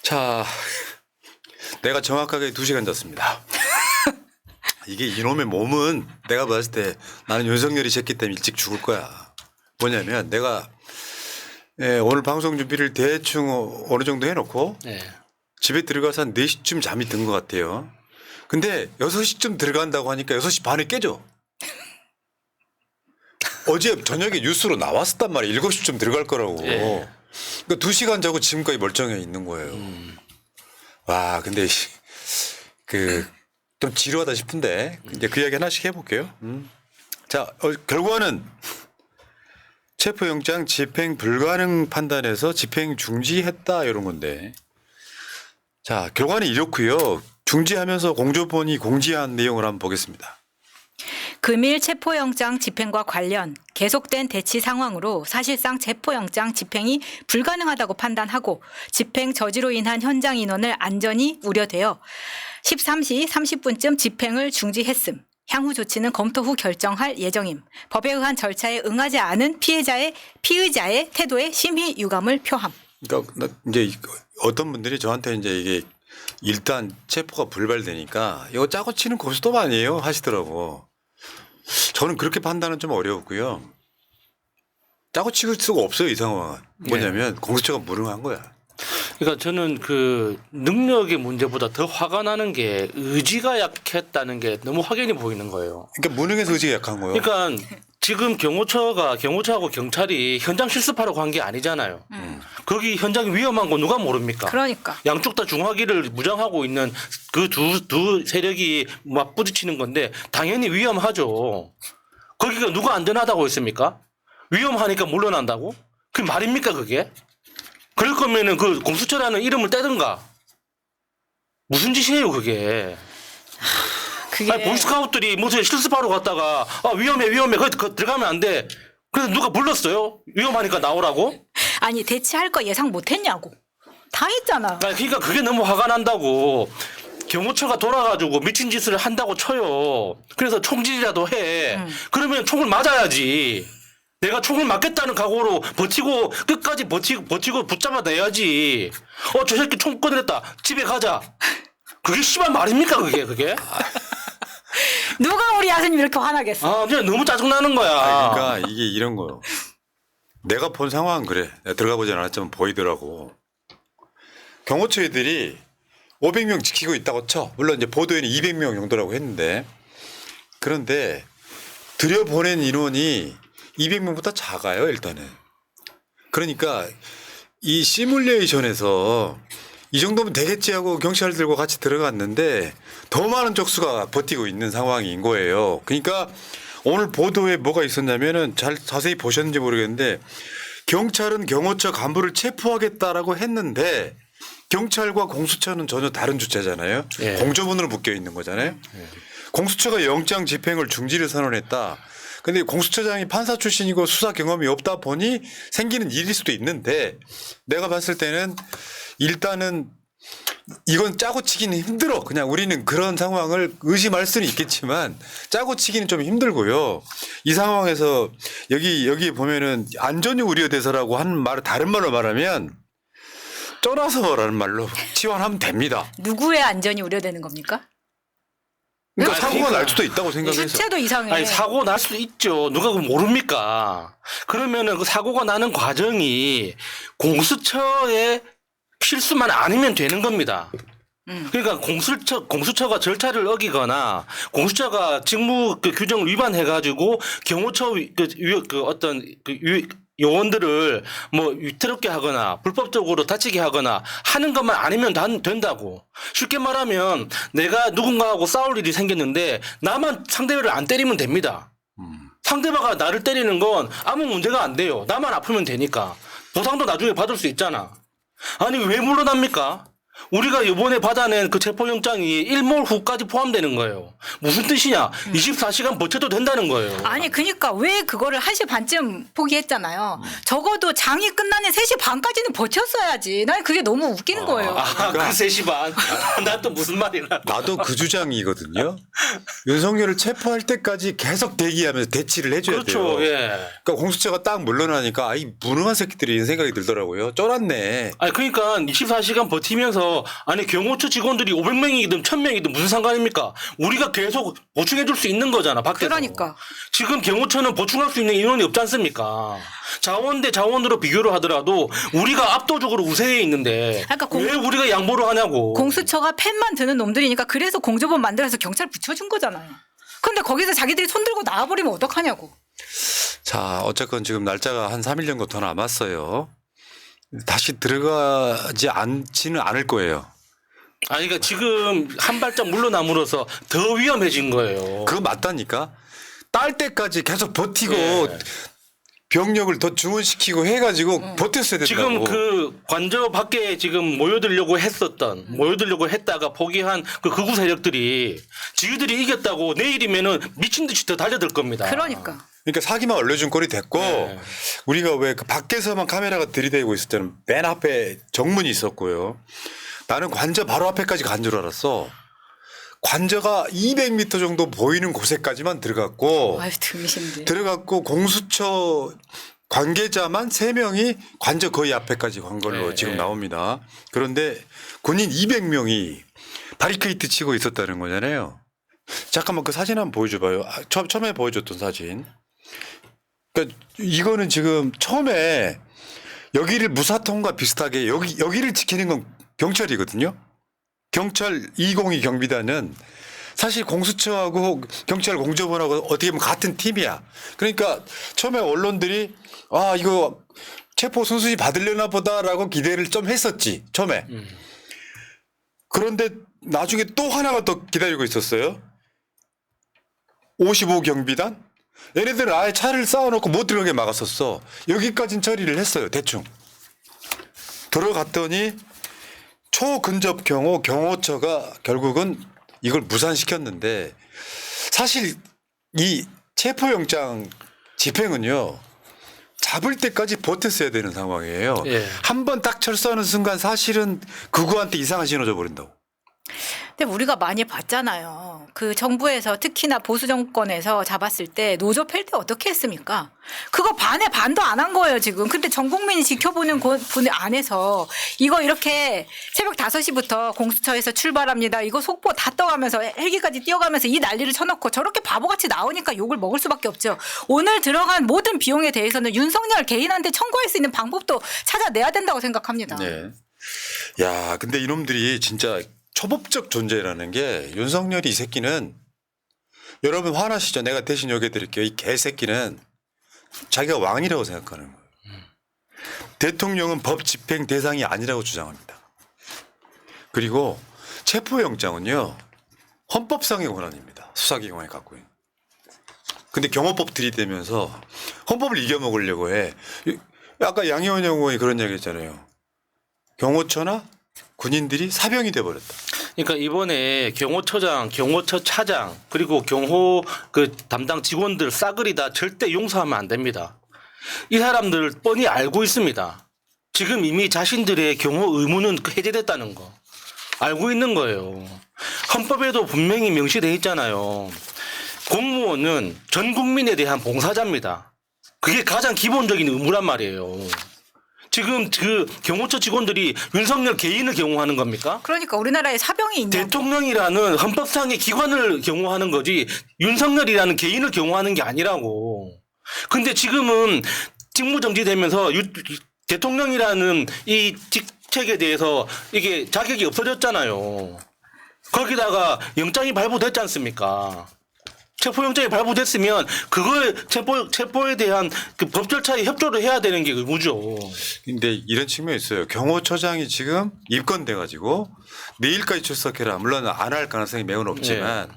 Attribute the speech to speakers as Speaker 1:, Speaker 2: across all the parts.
Speaker 1: 자, 내가 정확하게 2시간 잤습니다. 이게 이놈의 몸은 내가 봤을 때 나는 윤석열이 졌기 때문에 일찍 죽을 거야. 뭐냐면 내가 오늘 방송 준비를 대충 어느 정도 해놓고 집에 들어가서 한 4시쯤 잠이 든 것 같아요. 근데 6시쯤 들어간다고 하니까 6시 반에 깨져. 어제 저녁에 뉴스로 나왔었단 말이에요. 7시쯤 들어갈 거라고. 그러니까 2시간 자고 지금까지 멀쩡해 있는 거예요. 와, 근데 좀 지루하다 싶은데 이제 그 이야기 하나씩 해볼게요. 자, 결과는 체포영장 집행 불가능 판단해서 집행 중지했다 이런 건데. 자, 결과는 이렇고요. 중지하면서 공조본이 공지한 내용을 한번 보겠습니다.
Speaker 2: 금일 체포영장 집행과 관련 계속된 대치 상황으로 사실상 체포영장 집행이 불가능하다고 판단하고 집행 저지로 인한 현장 인원을 안전이 우려되어 13시 30분쯤 집행을 중지했음. 향후 조치는 검토 후 결정할 예정임. 법에 의한 절차에 응하지 않은 피의자의 태도에 심히 유감을 표함.
Speaker 1: 그러니까 이제 어떤 분들이 저한테 이제 이게 일단 체포가 불발되니까 이거 짜고 치는 고스톱 아니에요 하시더라고. 저는 그렇게 판단은 좀 어려웠고요. 짜고 치고 수가 없어요 이 상황은. 뭐냐면 공수처가 무능한 거야.
Speaker 3: 그러니까 저는 그 능력의 문제보다 더 화가 나는 게 의지가 약했다는 게 너무 확연히 보이는 거예요.
Speaker 1: 그러니까 무능해서 의지가 약한 거예요.
Speaker 3: 그러니까 지금 경호처하고 경찰이 현장 실습하러 간 게 아니잖아요. 거기 현장이 위험한 거 누가 모릅니까?
Speaker 2: 그러니까.
Speaker 3: 양쪽 다 중화기를 무장하고 있는 그 두 세력이 막 부딪히는 건데 당연히 위험하죠. 거기가 누가 안전하다고 했습니까? 위험하니까 물러난다고? 그게 말입니까 그게? 그럴 거면은 그 공수처라는 이름을 떼든가. 무슨 짓이에요 그게? 아니, 보이스카우트들이 무슨 실습하러 갔다가 위험해 거기 들어가면 안 돼. 그래서 누가 불렀어요? 위험하니까 나오라고?
Speaker 2: 아니 대치할 거 예상 못했냐고. 다 했잖아.
Speaker 3: 아니, 그러니까 그게 너무 화가 난다고. 경호처가 돌아가지고 미친 짓을 한다고 쳐요. 그래서 총질이라도 해. 그러면 총을 맞아야지. 내가 총을 맞겠다는 각오로 버티고 끝까지 버티고 붙잡아내야지. 저 새끼 총 꺼냈다. 집에 가자. 그게 씨발 말입니까 그게?
Speaker 2: 누가 우리 야수님 이렇게 화나겠어.
Speaker 3: 그냥 너무 짜증나는 거야.
Speaker 1: 그러니까 이게 이런 거요. 내가 본 상황은 그래. 내가 들어가 보진 않았지만 보이더라고. 경호처 애들이 500명 지키고 있다고 쳐. 물론 이제 보도에는 200명 정도라고 했는데 그런데 들여보낸 인원이 200명보다 작아요 일단은. 그러니까 이 시뮬레이션에서 이 정도면 되겠지 하고 경찰들과 같이 들어갔는데 더 많은 족수가 버티고 있는 상황인 거예요. 그러니까 오늘 보도에 뭐가 있었냐면은 자세히 보셨는지 모르겠는데 경찰은 경호처 간부를 체포하겠다라고 했는데 경찰과 공수처는 전혀 다른 주체잖아요. 공조본으로 묶여 있는 거잖아요. 공수처가 영장 집행을 중지를 선언했다. 근데 공수처장이 판사 출신이고 수사 경험이 없다 보니 생기는 일일 수도 있는데 내가 봤을 때는 일단은 이건 짜고 치기는 힘들어. 그냥 우리는 그런 상황을 의심할 수는 있겠지만 짜고 치기는 좀 힘들고요. 이 상황에서 여기 보면은 안전이 우려돼서라고 한 말 다른 말로 말하면 쪄나서라는 말로 치환하면 됩니다.
Speaker 2: 누구의 안전이 우려되는 겁니까?
Speaker 1: 그러니까 사고가 날 수도 있다고 생각해서.
Speaker 2: 주체도 이상해.
Speaker 3: 아니 사고 날 수도 있죠. 누가 그걸 모릅니까? 그러면은 그 사고가 나는 과정이 공수처의 실수만 아니면 되는 겁니다. 그러니까 공수처가 절차를 어기거나 공수처가 직무 규정을 위반해가지고 경호처 요원들을 뭐 위태롭게 하거나 불법적으로 다치게 하거나 하는 것만 아니면 된다고. 쉽게 말하면 내가 누군가하고 싸울 일이 생겼는데 나만 상대를 안 때리면 됩니다. 상대방이 나를 때리는 건 아무 문제가 안 돼요. 나만 아프면 되니까. 보상도 나중에 받을 수 있잖아. 아니 왜 물러납니까? 우리가 이번에 받아낸 그 체포영장이 일몰 후까지 포함되는 거예요. 무슨 뜻이냐? 24시간 버텨도 된다는 거예요.
Speaker 2: 아니 그러니까 왜 그거를 1시 반쯤 포기했잖아요. 적어도 장이 끝나는 3시 반까지는 버텼어야지. 난 그게 너무 웃기는 거예요.
Speaker 3: 그 3시 반. 난 또 무슨 말이나.
Speaker 1: 나도 그 주장이거든요. 윤석열을 체포할 때까지 계속 대기하면서 대치를 해줘야
Speaker 3: 그렇죠.
Speaker 1: 돼요.
Speaker 3: 예.
Speaker 1: 그러니까 공수처가 딱 물러나니까 아이 무능한 새끼들이 이런 생각이 들더라고요. 쫄았네.
Speaker 3: 아니 그러니까 24시간 버티면서 아니 경호처 직원들이 500명이든 1000명이든 무슨 상관입니까? 우리가 계속 보충해 줄 수 있는 거잖아. 밖에서.
Speaker 2: 그러니까.
Speaker 3: 지금 경호처는 보충할 수 있는 인원이 없지 않습니까? 자원 대 자원으로 비교를 하더라도 우리가 압도적으로 우세해 있는데
Speaker 2: 그러니까
Speaker 3: 왜 우리가 양보를 하냐고.
Speaker 2: 공수처가 펜만 드는 놈들이니까 그래서 공조본 만들어서 경찰 붙여준 거잖아요. 근데 거기서 자기들이 손들고 나와버리면 어떡하냐고.
Speaker 1: 자, 어쨌건 지금 날짜가 한 3일 정도 더 남았어요. 다시 들어가지 않지는 않을 거예요.
Speaker 3: 아니 그러니까 지금 한 발짝 물러남으로써 더 위험해진 거예요.
Speaker 1: 그거 맞다니까. 딸 때까지 계속 버티고
Speaker 3: 예.
Speaker 1: 병력을 더 증원시키고 해가지고 버텼어야 된다고.
Speaker 3: 지금 그 관저 밖에 지금 모여들려고 했다가 포기한 그 극우 세력들이 지들이 이겼다고 내일이면은 미친 듯이 더 달려들 겁니다.
Speaker 2: 그러니까.
Speaker 1: 그러니까 사기만 올려준 꼴이 됐고
Speaker 3: 네.
Speaker 1: 우리가 왜 그 밖에서만 카메라가 들이대고 있을 때는 맨 앞에 정문이 있었고요. 나는 관저 바로 앞에까지 간 줄 알았어. 관저가 200m 정도 보이는 곳에까지만 들어갔고
Speaker 2: 아유 등신데.
Speaker 1: 들어갔고 공수처 관계자만 3명이 관저 거의 앞에까지 간 걸로
Speaker 3: 네,
Speaker 1: 지금
Speaker 3: 네.
Speaker 1: 나옵니다. 그런데 군인 200명이 바리케이트 치고 있었다는 거잖아요. 잠깐만 그 사진 한번 보여줘봐요. 처음에 보여줬던 사진. 그러니까 이거는 지금 처음에 여기를 무사통과 비슷하게 여기를 지키는 건 경찰이거든요. 경찰 202 경비단은 사실 공수처하고 경찰 공조본하고 어떻게 보면 같은 팀이야. 그러니까 처음에 언론들이 아 이거 체포 순순히 받으려나 보다라고 기대를 좀 했었지 처음에. 그런데 나중에 또 하나가 더 기다리고 있었어요. 55 경비단. 얘네들은 아예 차를 쌓아놓고 못 들어가게 막았었어. 여기까지는 처리를 했어요. 대충. 들어갔더니 초근접 경호처가 결국은 이걸 무산시켰는데 사실 이 체포영장 집행은요. 잡을 때까지 버텼어야 되는 상황이에요.
Speaker 3: 예.
Speaker 1: 한 번 딱 철수하는 순간 사실은 그거한테 이상한 신호 줘버린다고.
Speaker 2: 근데 우리가 많이 봤잖아요. 그 정부에서 특히나 보수 정권에서 잡았을 때 노조 팰 때 어떻게 했습니까? 그거 반에 반도 안 한 거예요 지금. 근데 전 국민이 지켜보는 분 안에서 이거 이렇게 새벽 5시부터 공수처에서 출발합니다. 이거 속보 다 떠가면서 헬기까지 뛰어가면서 이 난리를 쳐놓고 저렇게 바보같이 나오니까 욕을 먹을 수밖에 없죠. 오늘 들어간 모든 비용에 대해서는 윤석열 개인한테 청구할 수 있는 방법도 찾아내야 된다고 생각합니다.
Speaker 1: 네. 야, 근데 이놈들이 진짜 초법적 존재라는 게 윤석열이 이 새끼는 여러분 화나시죠? 내가 대신 얘기해드릴게요. 이 개새끼는 자기가 왕이라고 생각하는 거예요. 대통령은 법 집행 대상이 아니라고 주장합니다. 그리고 체포영장은요. 헌법상의 권한입니다. 수사기관이 갖고 있는. 근데 경호법 들이대면서 헌법을 이겨먹으려고 해. 아까 양희원 의원이 그런 얘기 했잖아요. 경호처나 군인들이 사병이 돼버렸다.
Speaker 3: 그러니까 이번에 경호처장, 경호처 차장 그리고 경호 그 담당 직원들 싸그리 다 절대 용서하면 안 됩니다. 이 사람들 뻔히 알고 있습니다. 지금 이미 자신들의 경호 의무는 해제됐다는 거 알고 있는 거예요. 헌법에도 분명히 명시돼 있잖아요. 공무원은 전 국민에 대한 봉사자입니다. 그게 가장 기본적인 의무란 말이에요. 지금 그 경호처 직원들이 윤석열 개인을 경호하는 겁니까?
Speaker 2: 그러니까 우리나라에 사병이 있냐?
Speaker 3: 대통령이라는 헌법상의 기관을 경호하는 거지 윤석열이라는 개인을 경호하는 게 아니라고. 근데 지금은 직무정지되면서 대통령이라는 이 직책에 대해서 이게 자격이 없어졌잖아요. 거기다가 영장이 발부됐지 않습니까? 체포영장이 발부됐으면 그거에 체포에 대한 그 법 절차에 협조를 해야 되는 게 의무죠.
Speaker 1: 근데 이런 측면이 있어요. 경호처장이 지금 입건돼가지고 내일까지 출석해라. 물론 안 할 가능성이 매우 높지만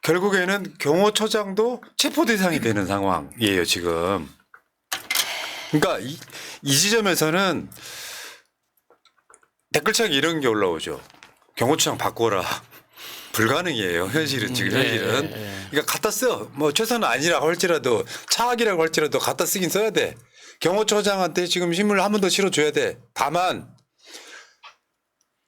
Speaker 1: 결국에는 경호처장도 체포 대상이 되는 상황이에요. 지금. 그러니까 이 지점에서는 댓글창에 이런 게 올라오죠. 경호처장 바꿔라. 불가능이에요. 현실은 지금 현실은. 그러니까 갖다 써. 뭐 최선은 아니라고 할지라도 차악이라고 할지라도 갖다 쓰긴 써야 돼. 경호처장한테 지금 힘을 한 번 더 실어줘야 돼. 다만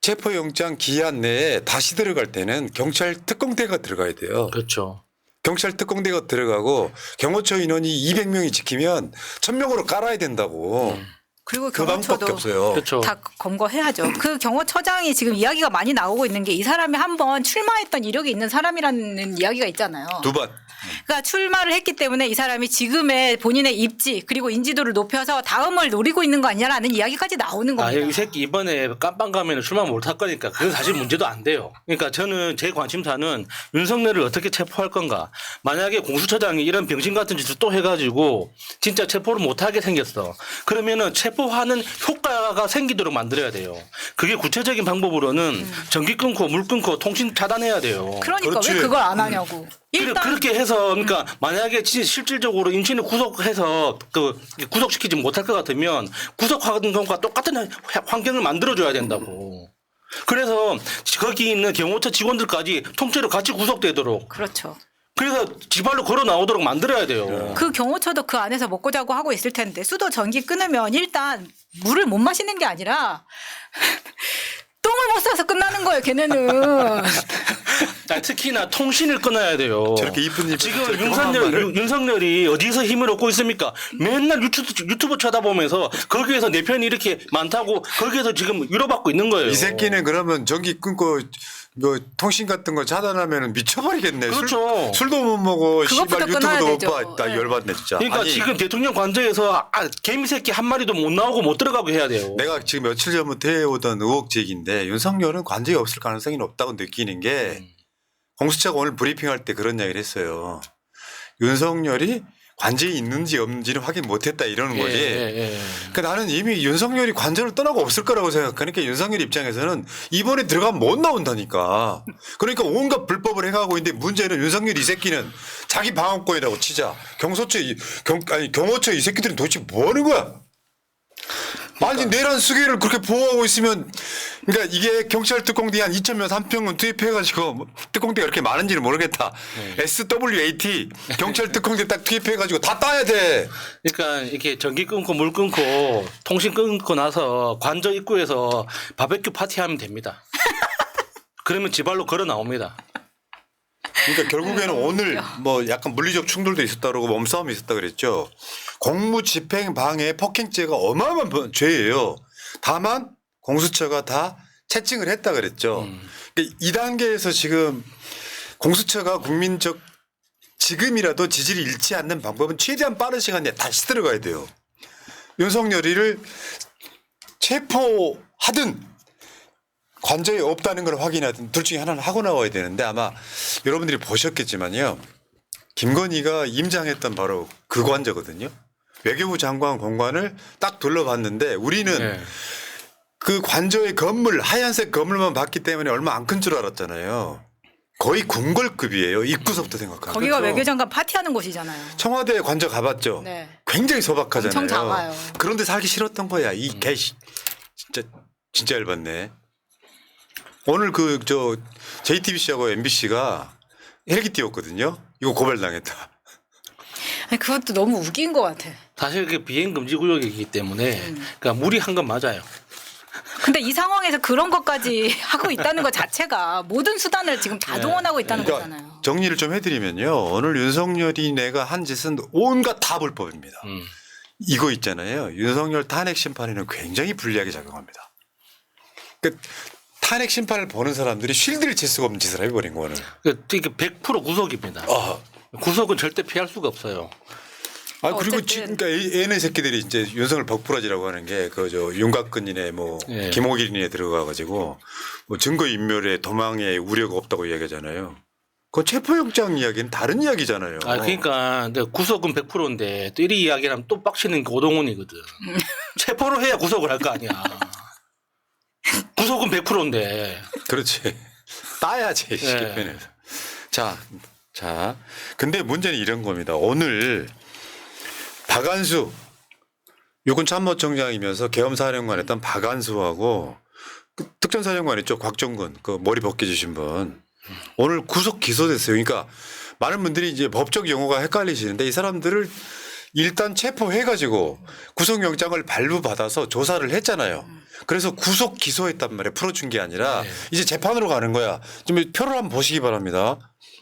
Speaker 1: 체포영장 기한 내에 다시 들어갈 때는 경찰 특공대가 들어가야 돼요.
Speaker 3: 그렇죠.
Speaker 1: 경찰 특공대가 들어가고 경호처 인원이 200명이 지키면 1000명으로 깔아야 된다고.
Speaker 2: 그리고
Speaker 1: 그 방법밖에
Speaker 2: 경호처도
Speaker 1: 없어요.
Speaker 3: 그렇죠.
Speaker 2: 다 검거해야죠. 그 경호처장이 지금 이야기가 많이 나오고 있는 게 이 사람이 한번 출마했던 이력이 있는 사람이라는 이야기가 있잖아요.
Speaker 1: 두 번.
Speaker 2: 그러니까 출마를 했기 때문에 이 사람이 지금의 본인의 입지 그리고 인지도를 높여서 다음을 노리고 있는 거 아니냐라는 이야기까지 나오는 겁니다.
Speaker 3: 이 새끼 이번에 깜빵 가면 출마 못 할 거니까 그건 사실 문제도 안 돼요. 그러니까 저는 제 관심사는 윤석열을 어떻게 체포할 건가. 만약에 공수처장이 이런 병신 같은 짓을 또 해가지고 진짜 체포를 못하게 생겼어. 그러면은 체포하는 효과가 생기도록 만들어야 돼요. 그게 구체적인 방법으로는 전기 끊고 물 끊고 통신 차단해야 돼요.
Speaker 2: 그러니까
Speaker 1: 그렇지.
Speaker 2: 왜 그걸 안 하냐고. 일단
Speaker 3: 그렇게 해서 그러니까 만약에 진짜 실질적으로 임신을 구속해서 그 구속시키지 못할 것 같으면 구속하는 것과 똑같은 환경을 만들어줘야 된다고. 그래서 거기 있는 경호처 직원들까지 통째로 같이 구속되도록.
Speaker 2: 그렇죠.
Speaker 3: 그래서 지발로 걸어 나오도록 만들어야 돼요.
Speaker 2: 그 경호처도 그 안에서 먹고 자고 하고 있을 텐데 수도 전기 끊으면 일단 물을 못 마시는 게 아니라 똥을 못 싸서 끝나는 거예요. 걔네는.
Speaker 3: 특히나 통신을 끊어야 돼요.
Speaker 1: 저렇게 이쁜
Speaker 3: 지금
Speaker 1: 저렇게 험한 말을.
Speaker 3: 윤석열이 어디서 힘을 얻고 있습니까? 맨날 유튜브 쳐다보면서 거기에서 내 편이 이렇게 많다고 거기에서 지금 위로받고 있는 거예요.
Speaker 1: 이 새끼는 그러면 전기 끊고 뭐 통신 같은 거 차단하면 미쳐버리겠네.
Speaker 3: 그렇죠.
Speaker 1: 술도 못 먹어.
Speaker 2: 그것부터
Speaker 1: 씨발
Speaker 2: 끊어야
Speaker 1: 유튜브도 못
Speaker 2: 되죠.
Speaker 1: 봐. 나
Speaker 2: 네.
Speaker 1: 열받네 진짜.
Speaker 3: 그러니까
Speaker 1: 아니,
Speaker 3: 지금 대통령 관저에서 개미 새끼 한 마리도 못 나오고 못 들어가게 해야 돼요.
Speaker 1: 내가 지금 며칠 전부터 해오던 의혹 제기인데 윤석열은 관저에 없을 가능성이 높다고 느끼는 게 공수처가 오늘 브리핑할 때 그런 이야기를 했어요. 윤석열이 관저에 있는지 없는지는 확인 못했다 이러는 거지. 그러니까 나는 이미 윤석열이 관저를 떠나고 없을 거라고 생각하니까 윤석열 입장에서는 이번에 들어가면 못 나온다니까. 그러니까 온갖 불법을 행하고 있는데 문제는 윤석열 이 새끼는 자기 방어권이라고 치자. 경호처 이 새끼들은 도대체 뭐 하는 거야? 아니 내란 수계를 그렇게 보호하고 있으면 그러니까 이게 경찰 특공대 한 2,000명 3,000명 투입해가지고 뭐 특공대가 그렇게 많은지는 모르겠다. SWAT 경찰 특공대 딱 투입해가지고 다 따야 돼.
Speaker 3: 그러니까 이렇게 전기 끊고 물 끊고 통신 끊고 나서 관저 입구에서 바베큐 파티하면 됩니다. 그러면 지발로 걸어 나옵니다.
Speaker 1: 그러니까 결국에는 오늘 뭐 약간 물리적 충돌도 있었다 그러고 몸싸움이 있었다 그랬죠. 공무집행 방해 폭행죄가 어마어마한 죄예요. 다만 공수처가 다 채증을 했다 그랬죠. 그러니까 이 단계에서 지금 공수처가 국민적 지금이라도 지지를 잃지 않는 방법은 최대한 빠른 시간 내에 다시 들어가야 돼요. 윤석열이를 체포하든 관저에 없다는 걸 확인하든 둘 중에 하나는 하고 나와야 되는데 아마 여러분들이 보셨겠지만요. 김건희가 임장했던 바로 그 관저거든요. 외교부 장관 공관을 딱 둘러봤는데 우리는 그 관저의 건물 하얀색 건물만 봤기 때문에 얼마 안 큰 줄 알았잖아요. 거의 궁궐급이에요. 입구서부터 생각하면.
Speaker 2: 거기가 외교장관 파티하는 곳이잖아요.
Speaker 1: 청와대 관저 가봤죠.
Speaker 2: 네.
Speaker 1: 굉장히 소박하잖아요.
Speaker 2: 엄청 작아요.
Speaker 1: 그런데 살기 싫었던 거야. 이 개씨. 진짜 열받네. 오늘 JTBC하고 MBC가 헬기 띄웠거든요. 이거 고발당했다.
Speaker 2: 아니, 그것도 너무 웃긴 것 같아.
Speaker 3: 사실 그 비행 금지 구역이기 때문에 그러니까 무리한 건 맞아요.
Speaker 2: 근데 이 상황에서 그런 것까지 하고 있다는 것 자체가 모든 수단을 지금 다 동원하고 있다는 거잖아요.
Speaker 1: 정리를 좀 해드리면요. 오늘 윤석열이 내가 한 짓은 온갖 다 불법입니다. 이거 있잖아요. 윤석열 탄핵 심판에는 굉장히 불리하게 작용합니다. 그러니까 탄핵 심판을 보는 사람들이 쉴드를 칠 수가 없는 짓을 해버린 거는.
Speaker 3: 이게 100% 구속입니다. 구속은 절대 피할 수가 없어요.
Speaker 1: 그리고
Speaker 2: 어쨌든.
Speaker 1: 그러니까 얘네 새끼들이 이제 윤석열 벅부라지라고 하는 게 윤곽근이네 김호길이네 들어가가지고 뭐 증거 인멸에 도망에 우려가 없다고 이야기하잖아요. 그 체포영장 이야기는 다른 이야기잖아요.
Speaker 3: 그러니까 구속은 100%인데 또 이리 이야기를 하면 또 빡치는 게 오동훈이거든. 체포를 해야 구속을 할 거 아니야. 구속은 100%인데.
Speaker 1: 그렇지. 따야지. 쉽게 표현해서. 자. 근데 문제는 이런 겁니다. 오늘 박안수 육군 참모총장이면서 계엄사령관 했던 박안수하고 특전사령관 있죠. 곽종근 그 머리 벗겨주신 분 오늘 구속 기소됐어요. 그러니까 많은 분들이 이제 법적 용어가 헷갈리시는데 이 사람들을 일단 체포해가지고 구속영장을 발부받아서 조사를 했잖아요. 그래서 구속 기소했단 말이에요. 풀어준 게 아니라
Speaker 3: 네.
Speaker 1: 이제 재판으로 가는 거야. 좀 표를 한번 보시기 바랍니다.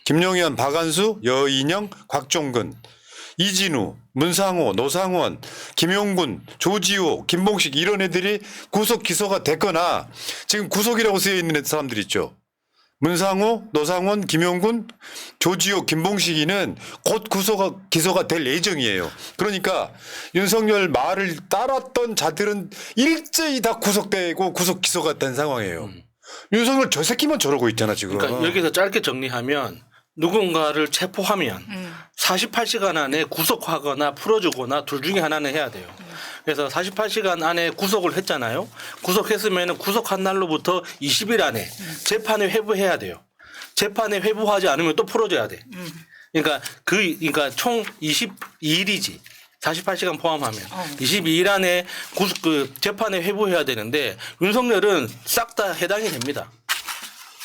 Speaker 1: 김용현, 박한수, 여인영, 곽종근, 이진우, 문상호, 노상원, 김용군, 조지호, 김봉식 이런 애들이 구속 기소가 됐거나 지금 구속이라고 쓰여 있는 사람들 있죠. 문상호, 노상원, 김용군, 조지호, 김봉식이는 곧 기소가 될 예정이에요. 그러니까 윤석열 말을 따랐던 자들은 일제히 다 구속되고 구속 기소가 된 상황이에요. 윤석열 저 새끼만 저러고 있잖아 지금.
Speaker 3: 그러니까 여기서 짧게 정리하면 누군가를 체포하면 48시간 안에 구속하거나 풀어주거나 둘 중에 하나는 해야 돼요. 그래서 48시간 안에 구속을 했잖아요. 구속했으면 구속한 날로부터 20일 안에 재판에 회부해야 돼요. 재판에 회부하지 않으면 또 풀어줘야 돼. 그러니까 총 22일이지. 48시간 포함하면 22일 안에 재판에 회부해야 되는데 윤석열은 싹 다 해당이 됩니다.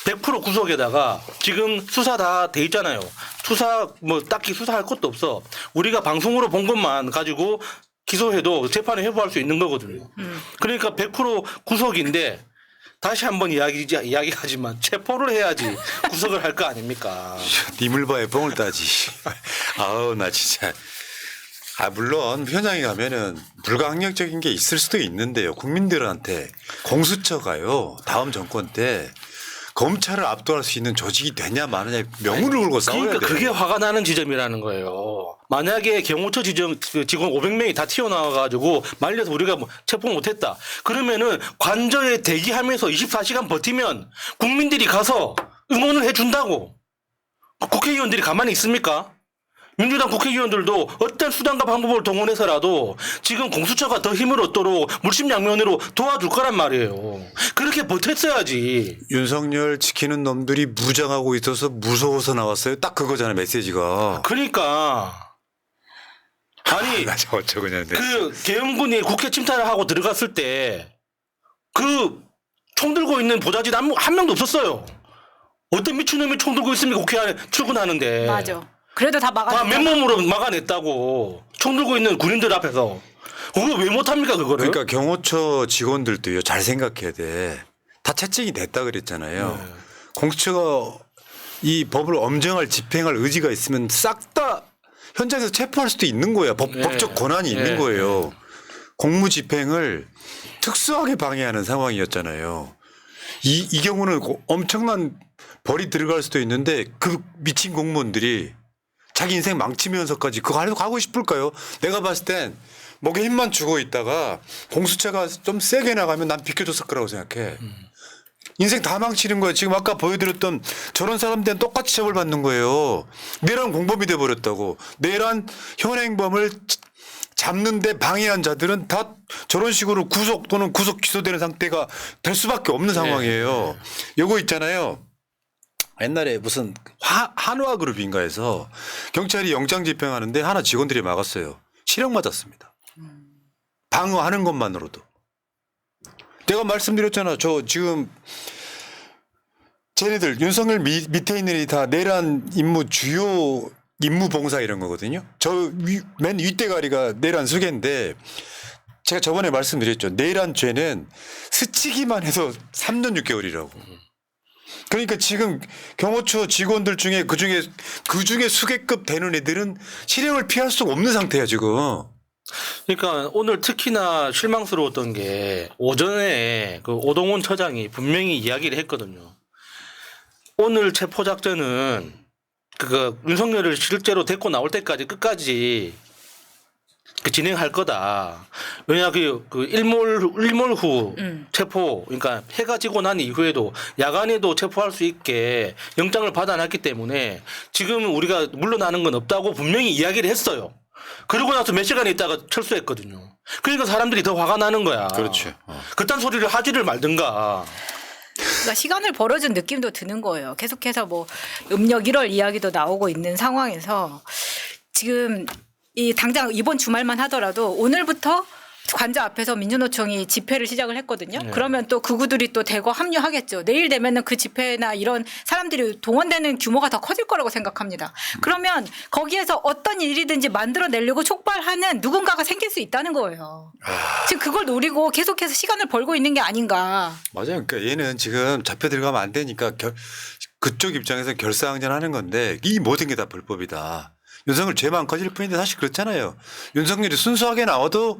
Speaker 3: 100% 구속에다가 지금 수사 다 돼 있잖아요. 딱히 수사할 것도 없어. 우리가 방송으로 본 것만 가지고 기소해도 재판에 회부할 수 있는 거거든요. 그러니까 100% 구속인데 다시 한번 이야기하지만 체포를 해야지 구속을 할 거 아닙니까?
Speaker 1: 니물바에 뽕을 따지. 아우 나 진짜. 물론 현장에 가면은 불가항력적인 게 있을 수도 있는데요. 국민들한테 공수처가요. 다음 정권 때 검찰을 압도할 수 있는 조직이 되냐 마느냐 명운을 걸고 싸워야 돼요.
Speaker 3: 그러니까 그게 화가 나는 지점이라는 거예요. 만약에 경호처 직원 500명이 다 튀어나와가지고 말려서 우리가 체포 못했다. 그러면은 관저에 대기하면서 24시간 버티면 국민들이 가서 응원을 해준다고. 국회의원들이 가만히 있습니까? 민주당 국회의원들도 어떤 수단과 방법을 동원해서라도 지금 공수처가 더 힘을 얻도록 물심양면으로 도와줄 거란 말이에요. 그렇게 버텼어야지.
Speaker 1: 윤석열 지키는 놈들이 무장하고 있어서 무서워서 나왔어요. 딱 그거잖아요 메시지가.
Speaker 3: 그러니까 아니
Speaker 1: 나 저거 그냥
Speaker 3: 그 계엄군이 국회 침탈을 하고 들어갔을 때 그 총 들고 있는 보좌진 한 명도 없었어요. 어떤 미친놈이 총 들고 있습니까? 국회 안에 출근하는데.
Speaker 2: 맞아. 그래도 다
Speaker 3: 다
Speaker 2: 막아냈잖아.
Speaker 3: 맨몸으로 막아냈다고. 총 들고 있는 군인들 앞에서. 그걸 왜 못합니까 그거를?
Speaker 1: 그러니까 경호처 직원들도요 잘 생각해야 돼. 다 채찍이 됐다 그랬잖아요.
Speaker 3: 네.
Speaker 1: 공수처가 이 법을 엄정할 집행할 의지가 있으면 싹 다 현장에서 체포할 수도 있는 거야.
Speaker 3: 네.
Speaker 1: 법적 권한이 있는
Speaker 3: 네.
Speaker 1: 거예요. 공무 집행을 특수하게 방해하는 상황이었잖아요. 이 경우는 엄청난 벌이 들어갈 수도 있는데 그 미친 공무원들이 자기 인생 망치면서까지 그거 하고 싶을까요? 내가 봤을 땐 목에 힘만 주고 있다가 공수처가 좀 세게 나가면 난 비켜줬을 거라고 생각해. 인생 다 망치는 거야. 지금 아까 보여드렸던 저런 사람들은 똑같이 처벌받는 거예요. 내란 공범이 돼버렸다고. 내란 현행범을 잡는데 방해한 자들은 다 저런 식으로 구속 또는 구속 기소되는 상태가 될 수밖에 없는 상황이에요. 요거 있잖아요. 옛날에 무슨 한화그룹인가에서 경찰이 영장 집행하는데 하나 직원들이 막았어요. 실형 맞았습니다. 방어하는 것만으로도. 내가 말씀드렸잖아. 저 지금 쟤네들 윤석열 밑에 있는 애들이 다 내란 임무 주요 임무 봉사 이런 거거든요. 저 맨 윗대가리가 내란 수괴인데 제가 저번에 말씀드렸죠. 내란 죄는 스치기만 해서 3년 6개월이라고. 그러니까 지금 경호처 직원들 중에 그중에 수괴급 되는 애들은 실형을 피할 수 없는 상태야 지금.
Speaker 3: 그러니까 오늘 특히나 실망스러웠던 게 오전에 그 오동훈 처장이 분명히 이야기를 했거든요. 오늘 체포작전은 윤석열을 실제로 데리고 나올 때까지 끝까지 진행할 거다. 왜냐 그 일몰 후 체포, 그러니까 해가 지고 난 이후에도 야간에도 체포할 수 있게 영장을 받아놨기 때문에 지금 우리가 물러나는 건 없다고 분명히 이야기를 했어요. 그러고 나서 몇 시간 있다가 철수했거든요. 그러니까 사람들이 더 화가 나는 거야.
Speaker 1: 그렇죠.
Speaker 3: 그딴 소리를 하지를 말든가.
Speaker 2: 그러니까 시간을 벌어준 느낌도 드는 거예요. 계속해서 뭐 음력 1월 이야기도 나오고 있는 상황에서 지금 이 당장 이번 주말만 하더라도 오늘부터 관저 앞에서 민주노총이 집회를 시작을 했거든요.
Speaker 3: 네.
Speaker 2: 그러면 또 극우들이 또 대거 합류하겠죠. 내일 되면은 그 집회나 이런 사람들이 동원되는 규모가 더 커질 거라고 생각합니다. 그러면 거기에서 어떤 일이든지 만들어내려고 촉발하는 누군가가 생길 수 있다는 거예요. 지금 그걸 노리고 계속해서 시간을 벌고 있는 게 아닌가.
Speaker 1: 맞아요. 그러니까 얘는 지금 잡혀 들어가면 안 되니까 그쪽 입장에서 결사항전하는 건데 이 모든 게 다 불법이다. 윤석열 죄만 커질 뿐인데 사실 그렇잖아요. 윤석열이 순수하게 나와도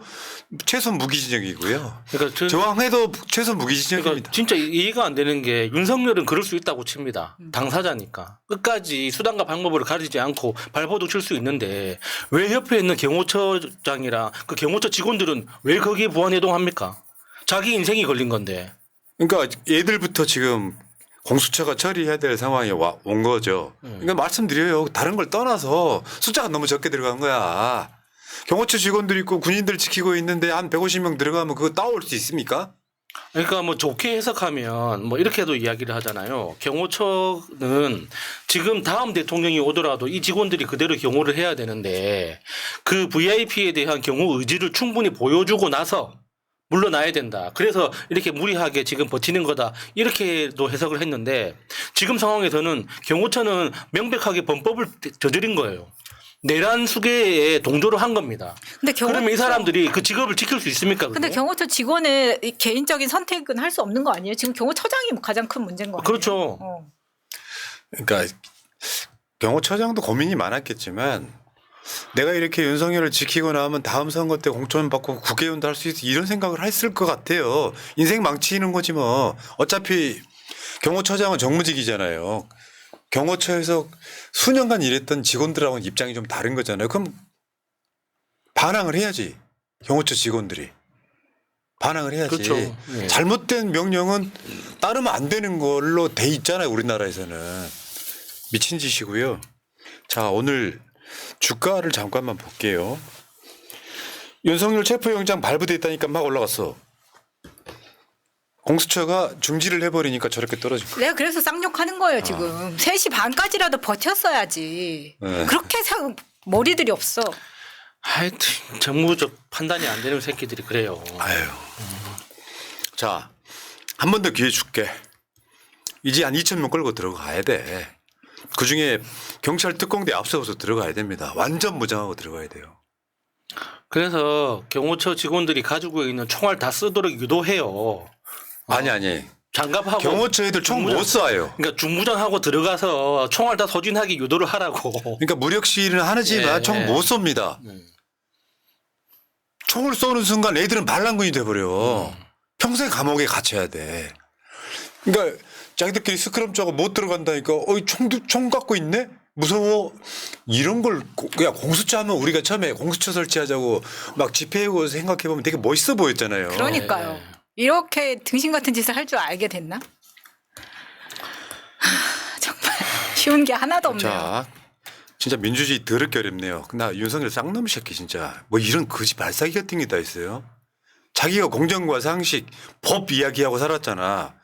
Speaker 1: 최소 무기징역이고요.
Speaker 3: 그러니까
Speaker 1: 저항해도 최소 무기징역입니다.
Speaker 3: 그러니까 진짜 이해가 안 되는 게 윤석열은 그럴 수 있다고 칩니다. 당사자니까. 끝까지 수단과 방법을 가리지 않고 발버둥 칠 수 있는데 왜 옆에 있는 경호처장이랑 그 경호처 직원들은 왜 거기에 부안해동합니까? 자기 인생이 걸린 건데.
Speaker 1: 그러니까 얘들부터 지금 공수처가 처리해야 될 상황에 온 거죠. 그러니까 말씀드려요. 다른 걸 떠나서 숫자가 너무 적게 들어간 거야. 경호처 직원들 있고 군인들 지키고 있는데 한 150명 들어가면 그거 따올 수 있습니까?
Speaker 3: 그러니까 뭐 좋게 해석하면 뭐 이렇게도 이야기를 하잖아요. 경호처는 지금 다음 대통령이 오더라도 이 직원들이 그대로 경호를 해야 되는데 그 VIP에 대한 경호 의지를 충분히 보여주고 나서 물러나야 된다. 그래서 이렇게 무리하게 지금 버티는 거다. 이렇게도 해석을 했는데 지금 상황에서는 경호처는 명백하게 범법을 저지른 거예요. 내란 수괴에 동조를 한 겁니다.
Speaker 2: 근데
Speaker 3: 그러면 이 사람들이 그 직업을 지킬 수 있습니까?
Speaker 2: 근데
Speaker 3: 그게?
Speaker 2: 경호처 직원의 이 개인적인 선택은 할 수 없는 거 아니에요? 지금 경호처장이 가장 큰 문제인 거 아니에요?
Speaker 3: 그렇죠.
Speaker 1: 그러니까 경호처장도 고민이 많았겠지만 내가 이렇게 윤석열을 지키고 나면 다음 선거 때 공천 받고 국회의원도 할 수 있어 이런 생각을 했을 것 같아요. 인생 망치는 거지 뭐. 어차피 경호처장은 정무직이잖아요. 경호처에서 수년간 일했던 직원들하고는 입장이 좀 다른 거잖아요. 그럼 반항을 해야지. 경호처 직원들이. 반항을 해야지.
Speaker 3: 그렇죠. 네.
Speaker 1: 잘못된 명령은 따르면 안 되는 걸로 돼 있잖아요. 우리나라에서는. 미친 짓이고요. 자, 오늘 주가를 잠깐만 볼게요. 윤석열 체포영장 발부됐다니까 막 올라갔어. 공수처가 중지를 해버리니까 저렇게 떨어진 거야.
Speaker 2: 내가 그래서 쌍욕하는 거예요 지금. 3시 반까지라도 버텼어야지.
Speaker 1: 네.
Speaker 2: 그렇게 머리들이 없어.
Speaker 3: 하여튼 정무적 판단이 안 되는 새끼들이 그래요.
Speaker 1: 아유. 자, 한 번 더 기회 줄게. 이제 한 2,000명 끌고 들어가야 돼. 그중에 경찰 특공대 앞서서 들어가야 됩니다. 완전 무장하고 들어가야 돼요.
Speaker 3: 그래서 경호처 직원들이 가지고 있는 총알 다 쓰도록 유도해요.
Speaker 1: 아니.
Speaker 3: 장갑하고
Speaker 1: 경호처 애들 총 못 쏴요.
Speaker 3: 그러니까 중무장하고 들어가서 총알 다 소진하게 유도를 하라고.
Speaker 1: 그러니까 무력 시위는 하지만
Speaker 3: 예,
Speaker 1: 총 못 쏩니다. 총을 쏘는 순간 애들은 반란군이 돼버려. 평생 감옥에 갇혀야 돼. 그러니까 자기들끼리 스크럼 짜고 못 들어간다니까. 총 갖고 있네? 무서워. 이런 걸 그냥 공수처 하면 우리가 처음에 공수처 설치하자고 막 집회하고 생각해보면 되게 멋있어 보였잖아요.
Speaker 2: 그러니까요. 이렇게 등신 같은 짓을 할 줄 알게 됐나? 정말 쉬운 게 하나도 없네요.
Speaker 1: 자, 진짜 민주주의 더럽게 어렵네요. 나 윤석열 쌍놈 새끼 진짜 뭐 이런 거지 발사기 같은 게 다 있어요. 자기가 공정과 상식, 법 이야기하고 살았잖아.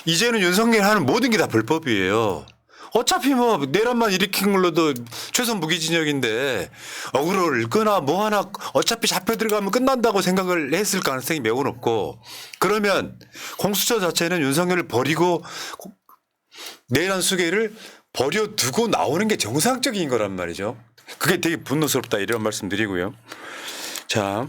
Speaker 1: 이제는 윤석열 하는 모든 게 다 불법이에요. 어차피 뭐 내란만 일으킨 걸로도 최소 무기징역인데 억울을 끄나 뭐 하나 어차피 잡혀 들어가면 끝난다고 생각을 했을 가능성이 매우 높고 그러면 공수처 자체는 윤석열을 버리고 내란 수괴를 버려두고 나오는 게 정상적인 거란 말이죠. 그게 되게 분노스럽다 이런 말씀 드리고요. 자.